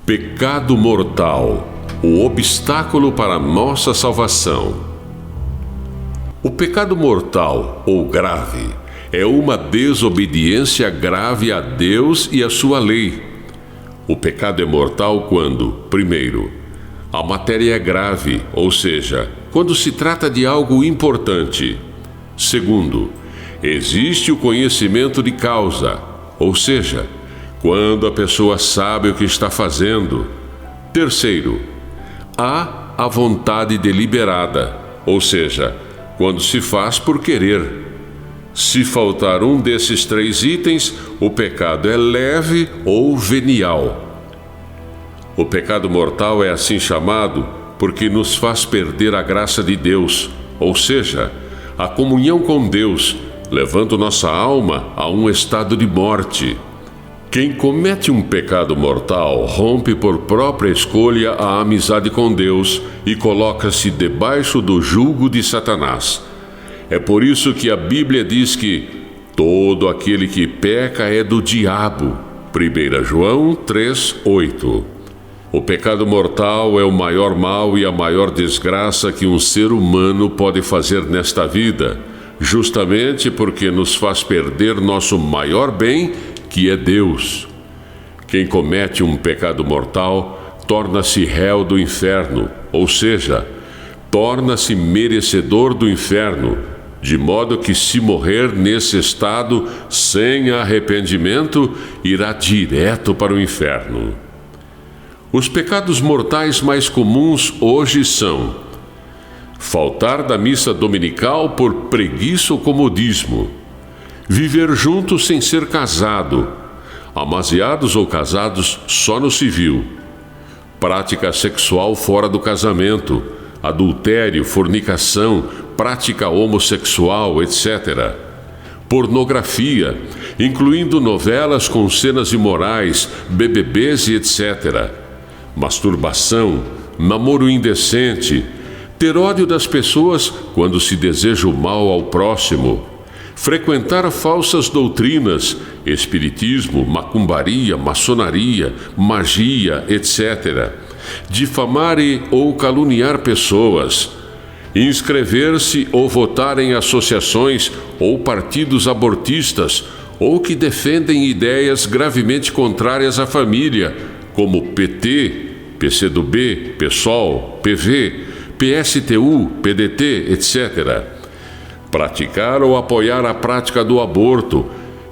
Pecado mortal, o obstáculo para a nossa salvação. O pecado mortal, ou grave, é uma desobediência grave a Deus e a sua lei. O pecado é mortal quando, primeiro, a matéria é grave, ou seja, quando se trata de algo importante. Segundo, existe o conhecimento de causa, ou seja, quando a pessoa sabe o que está fazendo. Terceiro, há a vontade deliberada, ou seja, quando se faz por querer. Se faltar um desses 3 itens, o pecado é leve ou venial. O pecado mortal é assim chamado porque nos faz perder a graça de Deus, ou seja, a comunhão com Deus, levando nossa alma a um estado de morte. Quem comete um pecado mortal rompe por própria escolha a amizade com Deus e coloca-se debaixo do jugo de Satanás. É por isso que a Bíblia diz que todo aquele que peca é do diabo. 1 João 3:8. O pecado mortal é o maior mal e a maior desgraça que um ser humano pode fazer nesta vida, justamente porque nos faz perder nosso maior bem, que é Deus. Quem comete um pecado mortal torna-se réu do inferno, ou seja, torna-se merecedor do inferno, de modo que, se morrer nesse estado sem arrependimento, irá direto para o inferno. Os pecados mortais mais comuns hoje são: faltar da missa dominical por preguiça ou comodismo, viver juntos sem ser casado, amasiados ou casados só no civil, prática sexual fora do casamento, adultério, fornicação, prática homossexual, etc. Pornografia, incluindo novelas com cenas imorais, BBBs e etc. Masturbação, namoro indecente, ter ódio das pessoas quando se deseja o mal ao próximo, frequentar falsas doutrinas, espiritismo, macumbaria, maçonaria, magia, etc. Difamar ou caluniar pessoas, inscrever-se ou votar em associações ou partidos abortistas ou que defendem ideias gravemente contrárias à família, como PT, PCdoB, PSOL, PV, PSTU, PDT, etc. Praticar ou apoiar a prática do aborto,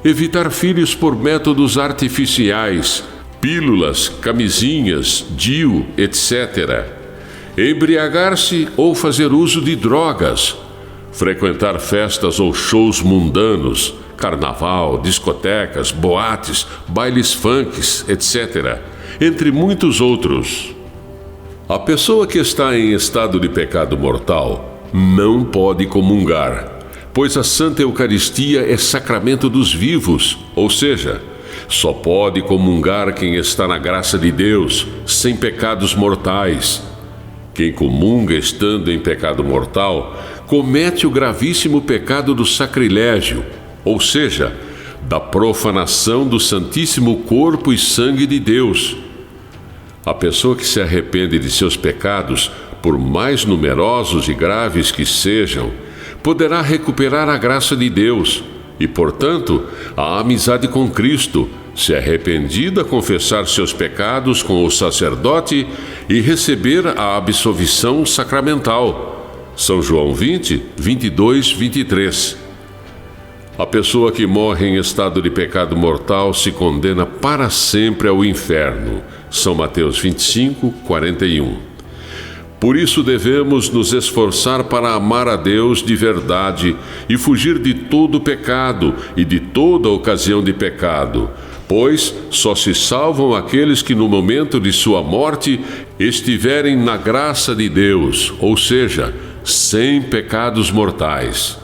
evitar filhos por métodos artificiais, pílulas, camisinhas, DIU, etc. Embriagar-se ou fazer uso de drogas, frequentar festas ou shows mundanos, carnaval, discotecas, boates, bailes funks, etc., entre muitos outros. A pessoa que está em estado de pecado mortal não pode comungar, pois a Santa Eucaristia é sacramento dos vivos, ou seja, só pode comungar quem está na graça de Deus, sem pecados mortais. Quem comunga estando em pecado mortal comete o gravíssimo pecado do sacrilégio, ou seja, da profanação do Santíssimo Corpo e Sangue de Deus. A pessoa que se arrepende de seus pecados, por mais numerosos e graves que sejam, poderá recuperar a graça de Deus e, portanto, a amizade com Cristo, se arrependida, confessar seus pecados com o sacerdote e receber a absolvição sacramental. São João 20, 22, 23. A pessoa que morre em estado de pecado mortal se condena para sempre ao inferno. São Mateus 25, 41. Por isso devemos nos esforçar para amar a Deus de verdade e fugir de todo pecado e de toda ocasião de pecado, pois só se salvam aqueles que no momento de sua morte estiverem na graça de Deus, ou seja, sem pecados mortais.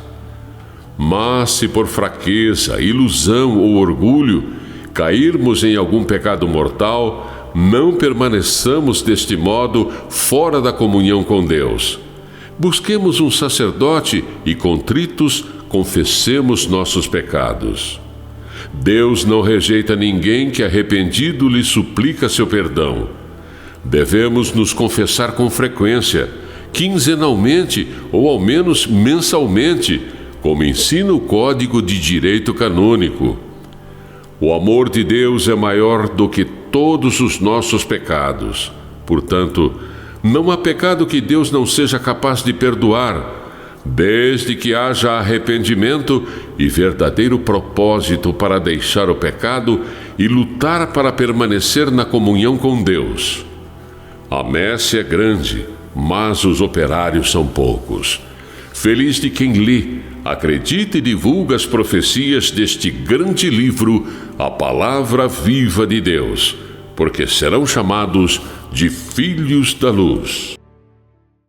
Mas se por fraqueza, ilusão ou orgulho cairmos em algum pecado mortal, não permaneçamos deste modo fora da comunhão com Deus. Busquemos um sacerdote e, contritos, confessemos nossos pecados. Deus não rejeita ninguém que arrependido lhe suplica seu perdão. Devemos nos confessar com frequência, quinzenalmente ou ao menos mensalmente, como ensina o Código de Direito Canônico. O amor de Deus é maior do que todos os nossos pecados. Portanto, não há pecado que Deus não seja capaz de perdoar, desde que haja arrependimento e verdadeiro propósito para deixar o pecado e lutar para permanecer na comunhão com Deus. A messe é grande, mas os operários são poucos. Feliz de quem lê, acredita e divulga as profecias deste grande livro, a Palavra Viva de Deus, porque serão chamados de filhos da luz.